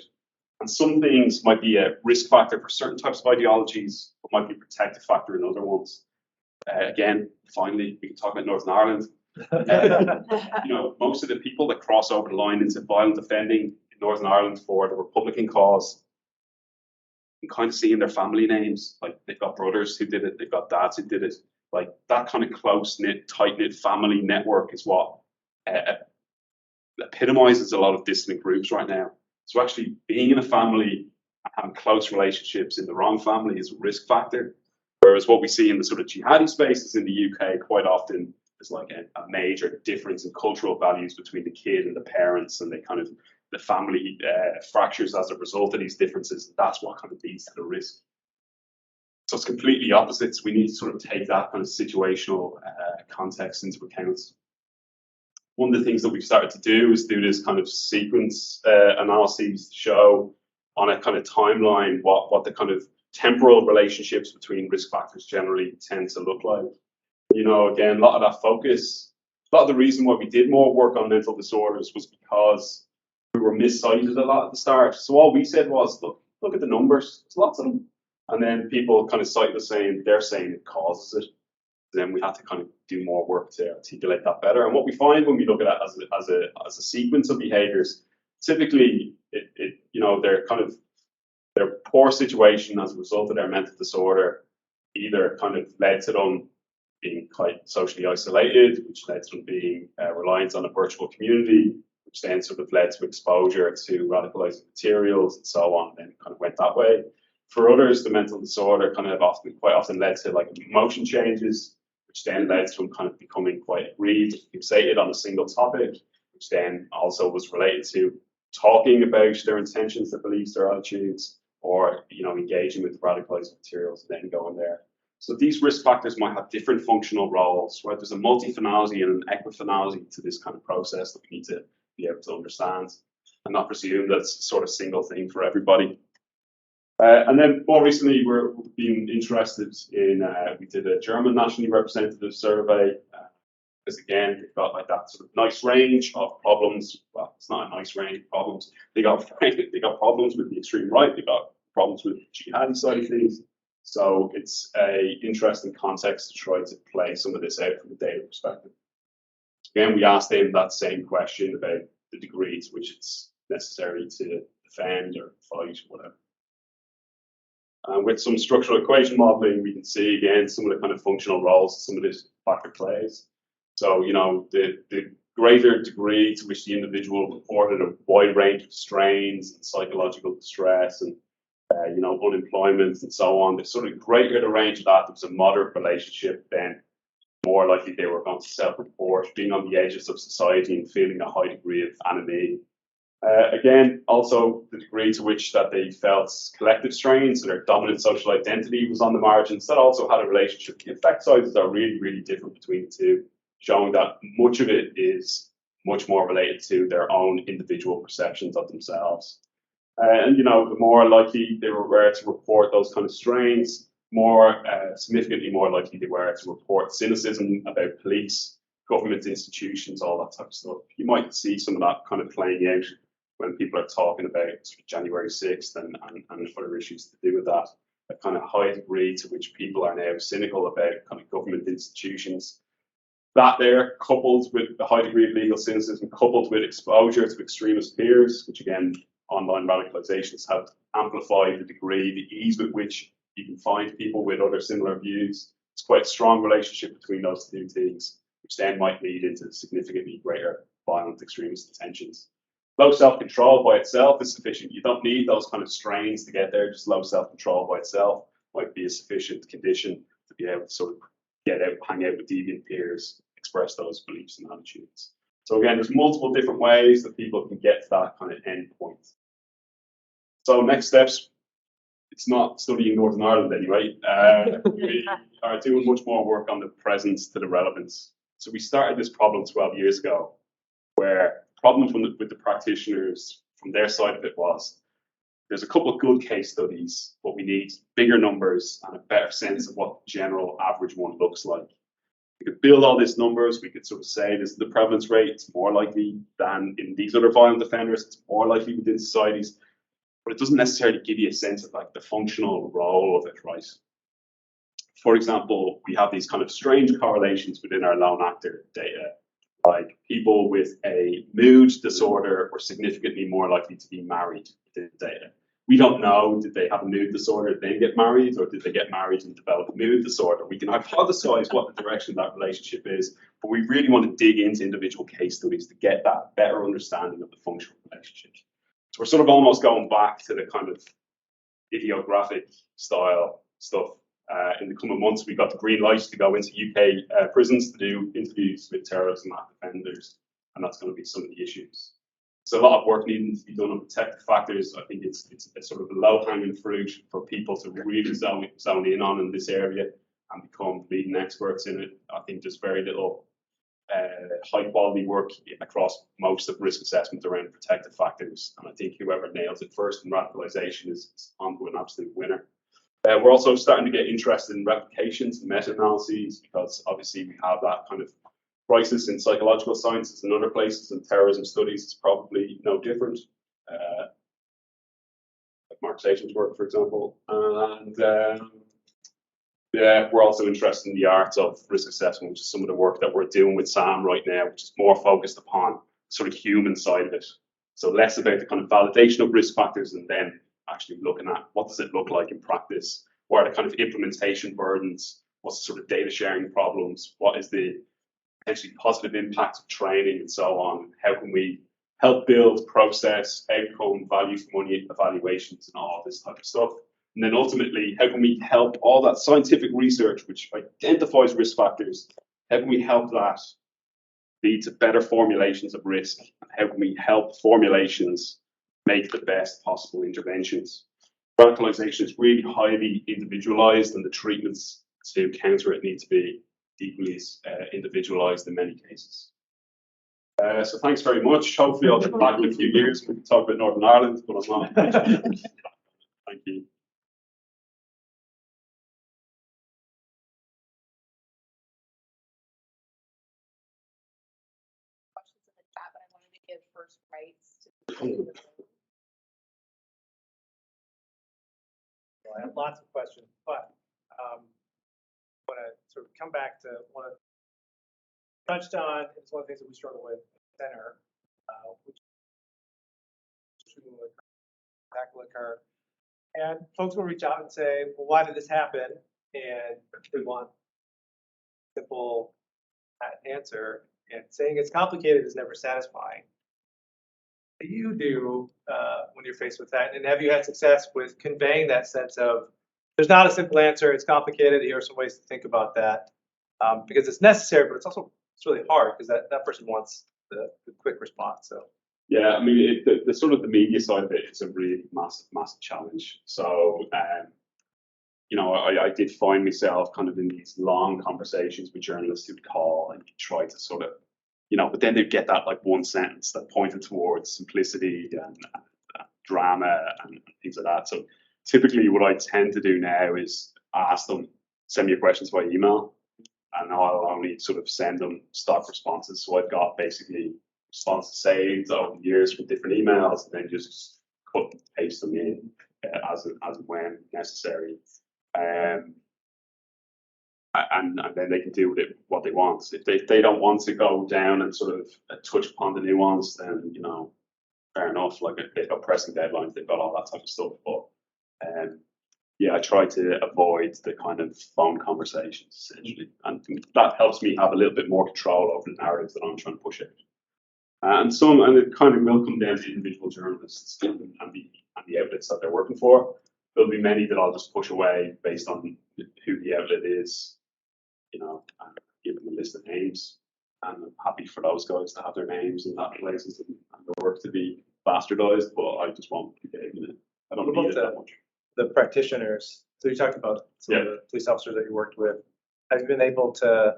And some things might be a risk factor for certain types of ideologies, but might be a protective factor in other ones. Again, finally, we can talk about Northern Ireland. You know, most of the people that cross over the line into violent offending in Northern Ireland for the Republican cause, you can kind of see in their family names, like they've got brothers who did it, they've got dads who did it. Like that kind of close-knit, tight-knit family network is what epitomizes a lot of dissident groups right now. So actually being in a family and having close relationships in the wrong family is a risk factor. Whereas what we see in the sort of jihadi spaces in the UK quite often is like a major difference in cultural values between the kid and the parents, and they kind of the family fractures as a result of these differences. That's what kind of leads to the risk. So it's completely opposites. We need to sort of take that kind of situational context into account. One of the things that we've started to do is do this kind of sequence analyses to show on a kind of timeline what the kind of temporal relationships between risk factors generally tend to look like. You know, again, a lot of that focus, a lot of the reason why we did more work on mental disorders was because we were miscited a lot at the start. So all we said was, look at the numbers, there's lots of them. And then people kind of cite the same, they're saying it causes it. Then we had to kind of do more work to articulate that better. And what we find when we look at it as a sequence of behaviors, typically you know, their poor situation as a result of their mental disorder either kind of led to them being quite socially isolated, which led to them being reliant on a virtual community, which then sort of led to exposure to radicalizing materials and so on, and then kind of went that way. For others, the mental disorder kind of quite often led to like emotion changes, which then led to them kind of becoming quite aggrieved, fixated on a single topic, which then also was related to talking about their intentions, their beliefs, their attitudes, or, you know, engaging with radicalizing materials and then going there. So these risk factors might have different functional roles, right? There's a multifinality and an equifinality to this kind of process that we need to be able to understand and not presume that's sort of single thing for everybody. And then more recently, we've been interested in, we did a German nationally representative survey, because again, they've got like that sort of nice range of problems. Well, it's not a nice range of problems. They got problems with the extreme right, they got problems with the jihadi side of things. So it's a interesting context to try to play some of this out from a data perspective. Again, we asked them that same question about the degree to which it's necessary to defend or fight or whatever. With some structural equation modeling, we can see again some of the kind of functional roles some of this factor plays. So, you know, the greater degree to which the individual reported a wide range of strains and psychological distress and, you know, unemployment and so on, the sort of greater the range of that, there was a moderate relationship, then more likely they were going to self-report, being on the edges of society and feeling a high degree of anonymity. Again, also the degree to which that they felt collective strains, so their dominant social identity was on the margins, that also had a relationship. The effect sizes are really, really different between the two, showing that much of it is much more related to their own individual perceptions of themselves. And, you know, the more likely they were to report those kind of strains, more significantly more likely they were to report cynicism about police, government institutions, all that type of stuff. You might see some of that kind of playing out when people are talking about sort of January 6th and other issues to do with that, a kind of high degree to which people are now cynical about kind of government institutions. That there, coupled with the high degree of legal cynicism, coupled with exposure to extremist peers, which again, online radicalizations have amplified the degree, the ease with which you can find people with other similar views. It's quite a strong relationship between those two things, which then might lead into significantly greater violent extremist intentions. Low self-control by itself is sufficient. You don't need those kind of strains to get there. Just low self-control by itself might be a sufficient condition to be able to sort of get out, hang out with deviant peers, express those beliefs and attitudes. So again, there's multiple different ways that people can get to that kind of end point. So next steps, it's not studying Northern Ireland anyway. We are doing much more work on the presence to the relevance. So we started this problem 12 years ago, where problem with the practitioners from their side of it was there's a couple of good case studies, but we need bigger numbers and a better sense of what the general average one looks like. We could build all these numbers, we could sort of say this is the prevalence rate, it's more likely than in these other violent offenders, it's more likely within societies, but it doesn't necessarily give you a sense of like the functional role of it, right? For example, we have these kind of strange correlations within our lone actor data. Like people with a mood disorder were significantly more likely to be married within the data. We don't know, did they have a mood disorder, then get married, or did they get married and develop a mood disorder? We can hypothesize what the direction of that relationship is, but we really want to dig into individual case studies to get that better understanding of the functional relationship. So we're sort of almost going back to the kind of idiographic style stuff. In the coming months, we got the green light to go into UK prisons to do interviews with terrorists and offenders, and that's going to be some of the issues. So a lot of work needing to be done on protective factors. I think it's a sort of low-hanging fruit for people to really zone in on in this area and become leading experts in it. I think there's very little high-quality work across most of risk assessment around protective factors, and I think whoever nails it first in radicalization is onto an absolute winner. We're also starting to get interested in replications and meta-analyses, because obviously we have that kind of crisis in psychological sciences and other places, and terrorism studies is probably no different. Like Mark Satan's work, for example. And yeah, we're also interested in the art of risk assessment, which is some of the work that we're doing with Sam right now, which is more focused upon sort of human side of it. So less about the kind of validation of risk factors, and then actually looking at what does it look like in practice, what are the kind of implementation burdens, what's the sort of data sharing problems, what is the potentially positive impact of training and so on, how can we help build process, outcome, value for money evaluations and all this type of stuff. And then ultimately, how can we help all that scientific research which identifies risk factors, how can we help that lead to better formulations of risk? How can we help formulations make the best possible interventions? Radicalization is really highly individualized, and the treatments to counter it need to be equally individualized in many cases. So thanks very much. Hopefully I'll get back in a few years and we can talk about Northern Ireland, but I'm not. Thank you. Questions in the chat, but I wanted to give first rights to the room. Well, I have lots of questions, but I want to sort of come back to one of touched on. It's one of the things that we struggle with at the center, which will occur. And folks will reach out and say, well, why did this happen? And they want a simple answer. And saying it's complicated is never satisfying. What do you do when you're faced with that? And have you had success with conveying that sense of there's not a simple answer, it's complicated, here are some ways to think about that? Because it's necessary, but it's really hard because that person wants the quick response. So yeah, I mean, the sort of the media side of it is a really massive challenge. So you know, I did find myself kind of in these long conversations with journalists who'd call and try to sort of, you know, but then they'd get that like one sentence that pointed towards simplicity and drama and things like that. So typically what I tend to do now is ask them, send me your questions by email, and I'll only sort of send them stock responses. So I've got basically responses saved over the years from different emails, and then just cut and paste them in as and when necessary. And then they can do with it what they want. If they don't want to go down and sort of touch upon the nuance, then, you know, fair enough. Like they've got pressing deadlines, they've got all that type of stuff. But yeah, I try to avoid the kind of phone conversations essentially, and that helps me have a little bit more control over the narratives that I'm trying to push out. And it kind of will come down to individual journalists and the outlets that they're working for. There'll be many that I'll just push away based on who the outlet is, you know, and give them a list of names. And I'm happy for those guys to have their names in that places and the work to be bastardized, but I just won't be getting it. I don't need it that much. The practitioners, so you talked about some of the police officers that you worked with. Have you been able to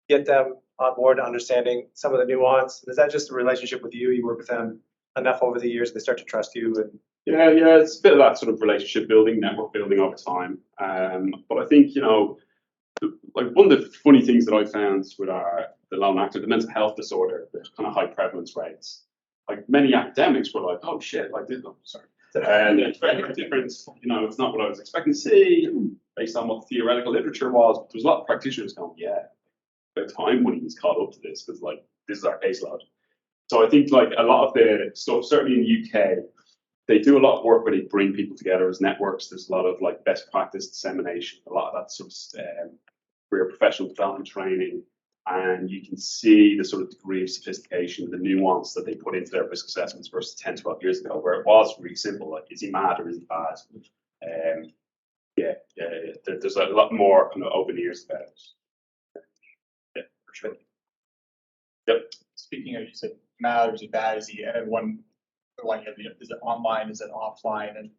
get them on board understanding some of the nuance? Is that just a relationship with you? You work with them enough over the years, they start to trust you? And yeah, it's a bit of that sort of relationship building, network building over time. But I think, you know, like one of the funny things that I found with the lone actor, the mental health disorder, the kind of high prevalence rates, like many academics were like, oh shit, I did them, sorry. And it's very different, you know, it's not what I was expecting to see based on what the theoretical literature was. But there's a lot of practitioners going, yeah, about time when he's caught up to this, because like this is our caseload. So I think like a lot of the stuff, certainly in the UK, they do a lot of work where they bring people together as networks. There's a lot of like best practice dissemination, a lot of that sort of career professional development training, and you can see the sort of degree of sophistication, the nuance that they put into their risk assessments versus 10, 12 years ago, where it was really simple, like is he mad or is he bad? There's a lot more kind of open ears about it. Yeah, for sure. Yep. Speaking of, you said mad or is he bad? Is he, and one you have, is it online? Is it offline? And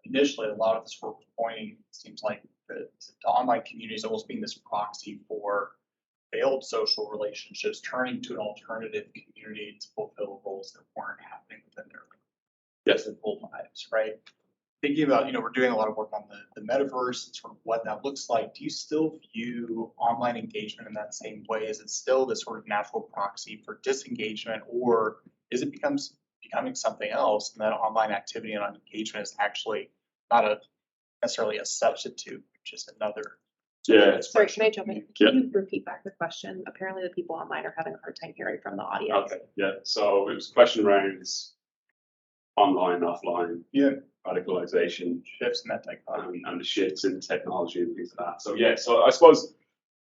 initially, a lot of this work was pointing, it seems like the online community is almost being this proxy for failed social relationships, turning to an alternative community to fulfill roles that weren't happening within their physical lives, right? Thinking about, we're doing a lot of work on the metaverse and sort of what that looks like. Do you still view online engagement in that same way? Is it still this sort of natural proxy for disengagement, or is it becoming something else, and that online activity and engagement is actually not necessarily a substitute, just another? Sorry, can I jump in? Can you repeat back the question? Apparently the people online are having a hard time hearing from the audience. Okay, yeah. So it was a question around online, offline, radicalization, Shifts in that technology. and the shifts in technology and things like that. So yeah, so I suppose,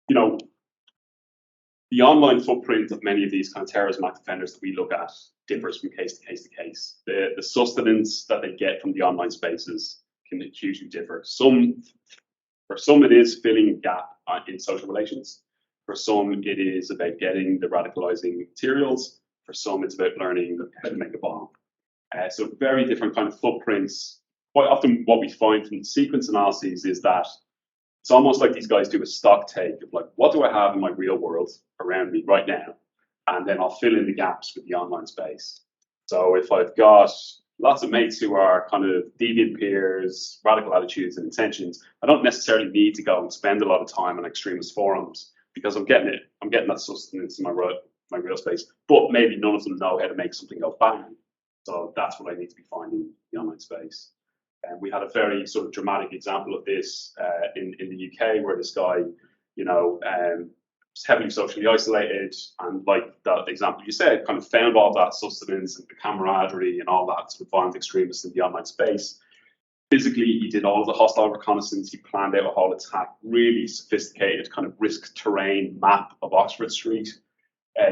the online footprint of many of these kind of terrorism act offenders that we look at differs from case to case to case. The sustenance that they get from the online spaces can hugely differ. For some it is filling a gap in social relations. For some it is about getting the radicalizing materials. For some it's about learning how to make a bomb. So very different kind of footprints. Quite often what we find from the sequence analyses is that it's almost like these guys do a stock take of like, what do I have in my real world around me right now? And then I'll fill in the gaps with the online space. So if I've got lots of mates who are kind of deviant peers, radical attitudes and intentions, I don't necessarily need to go and spend a lot of time on extremist forums because I'm getting that sustenance in my real space. But maybe none of them know how to make something go bang. So that's what I need to be finding in the online space. And we had a very sort of dramatic example of this in the UK, where this guy, was heavily socially isolated, and like that example you said, kind of found all that sustenance and the camaraderie and all that sort of violent extremists in the online space. Physically, he did all of the hostile reconnaissance. He planned out a whole attack, really sophisticated kind of risk terrain map of Oxford Street.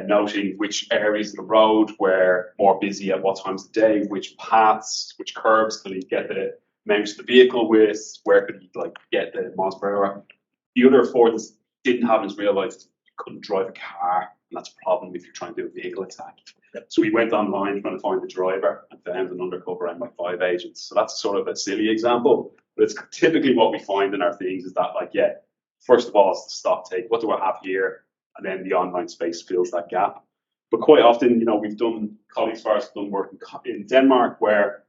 Noting which areas of the road were more busy at what times of the day, which paths, which curves could he get the mount of the vehicle with, where could he like get the miles per hour. The other affordances didn't have in his real life. He couldn't drive a car, and that's a problem if you're trying to do a vehicle attack. So he went online trying to find the driver and found an undercover MI5 agent. So that's sort of a silly example, but it's typically what we find in our things is that like, first of all, it's the stock take. What do I have here? And then the online space fills that gap. But quite often, we've done, colleagues of ours have done work in Denmark where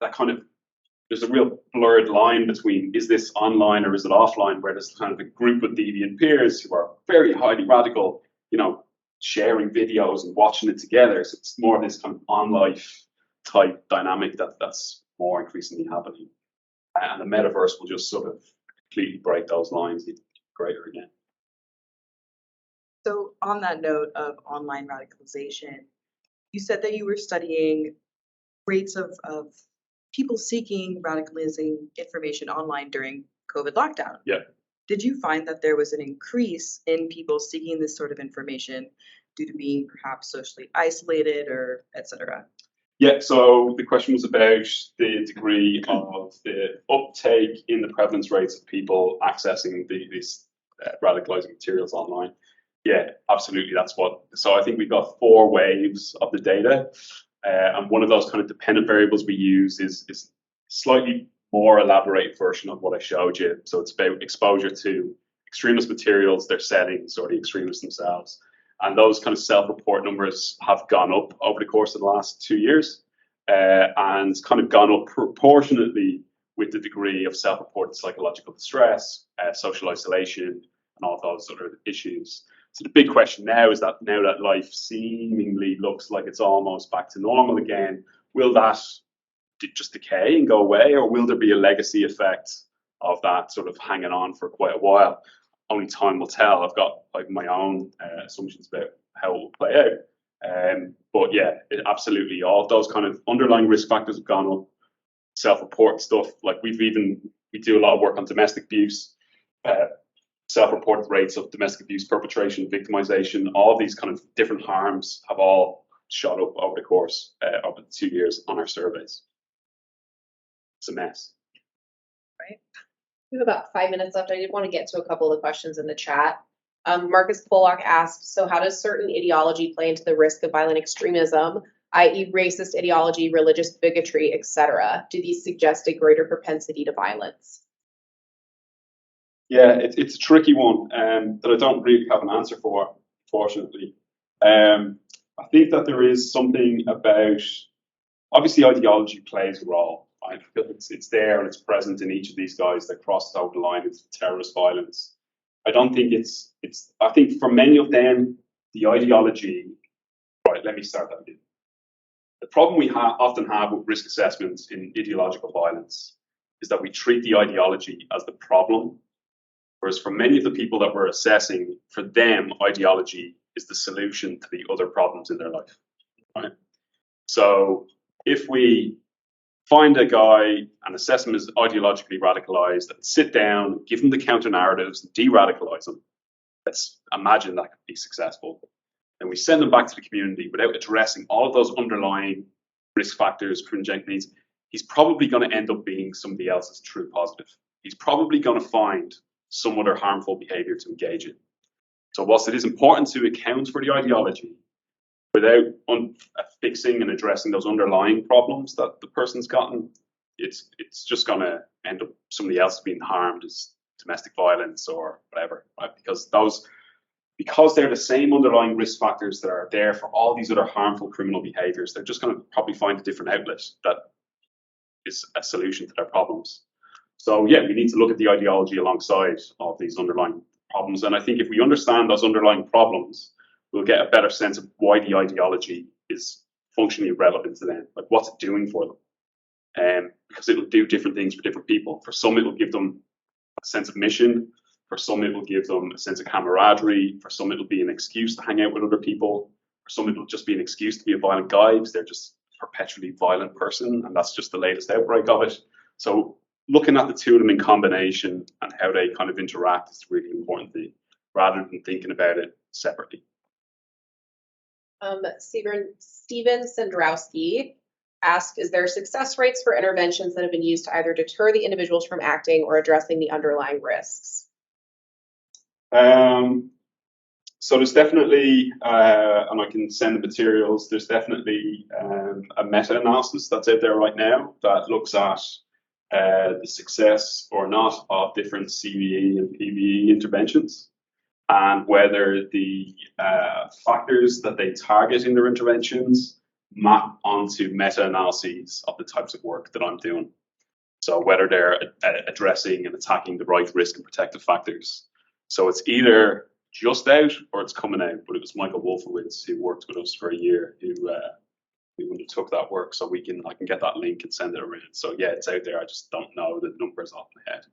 that kind of, there's a real blurred line between is this online or is it offline, where there's kind of a group of deviant peers who are very highly radical, sharing videos and watching it together. So it's more of this kind of on-life type dynamic that's more increasingly happening. And the metaverse will just sort of completely break those lines even greater again. So on that note of online radicalization, you said that you were studying rates of people seeking radicalizing information online during COVID lockdown. Yeah. Did you find that there was an increase in people seeking this sort of information due to being perhaps socially isolated or et cetera? Yeah, so the question was about the degree of the uptake in the prevalence rates of people accessing these radicalizing materials online. Yeah, absolutely. So I think we've got 4 waves of the data. And one of those kind of dependent variables we use is slightly more elaborate version of what I showed you. So it's about exposure to extremist materials, their settings, or the extremists themselves. And those kind of self-report numbers have gone up over the course of the last 2 years, and kind of gone up proportionately with the degree of self-reported psychological distress, social isolation, and all those other issues. So the big question now is that now that life seemingly looks like it's almost back to normal again, will that just decay and go away, or will there be a legacy effect of that sort of hanging on for quite a while? Only time will tell. I've got like my own assumptions about how it will play out. But yeah, absolutely, all those kind of underlying risk factors have gone up. Self-report stuff, like we do a lot of work on domestic abuse, self-reported rates of domestic abuse perpetration, victimization, all these kind of different harms have all shot up over the course of the 2 years on our surveys. It's a mess. We have about 5 minutes left. I did want to get to a couple of the questions in the chat. Marcus Pollock asked, so how does certain ideology play into the risk of violent extremism, i.e. racist ideology, religious bigotry, etc.? Do these suggest a greater propensity to violence? Yeah, it's a tricky one that I don't really have an answer for, fortunately. I think that there is something about, obviously ideology plays a role. I feel it's there and it's present in each of these guys that crosses over the line into terrorist violence. I don't think I think for many of them, the ideology, right, let me start that again. The problem we often have with risk assessments in ideological violence is that we treat the ideology as the problem, whereas for many of the people that we're assessing, for them, ideology is the solution to the other problems in their life, right? So if we find a guy and assess him as ideologically radicalized and sit down, give him the counter narratives, de-radicalize him, let's imagine that could be successful. And we send them back to the community without addressing all of those underlying risk factors, congenital needs. He's probably going to end up being somebody else's true positive. He's probably going to find some other harmful behavior to engage in. So whilst it is important to account for the ideology, without fixing and addressing those underlying problems that the person's gotten, it's just going to end up somebody else being harmed as domestic violence or whatever, right? Because they're the same underlying risk factors that are there for all these other harmful criminal behaviors, they're just going to probably find a different outlet that is a solution to their problems. So yeah, we need to look at the ideology alongside of these underlying problems. And I think if we understand those underlying problems, we'll get a better sense of why the ideology is functionally relevant to them, like what's it doing for them. Because it will do different things for different people. For some, it will give them a sense of mission. For some, it will give them a sense of camaraderie. For some, it'll be an excuse to hang out with other people. For some, it'll just be an excuse to be a violent guy because they're just a perpetually violent person, and that's just the latest outbreak of it. So looking at the two of them in combination and how they kind of interact is really important thing, rather than thinking about it separately. Steven Sandrowski asked, is there success rates for interventions that have been used to either deter the individuals from acting or addressing the underlying risks? So there's definitely, and I can send the materials, there's definitely a meta-analysis that's out there right now that looks at the success or not of different CVE and PVE interventions, and whether the factors that they target in their interventions map onto meta-analyses of the types of work that I'm doing. So whether they're addressing and attacking the right risk and protective factors. So it's either just out or it's coming out. But it was Michael Wolfowitz who worked with us for a year who undertook that work. So I can get that link and send it around. So yeah, it's out there. I just don't know the numbers off my head.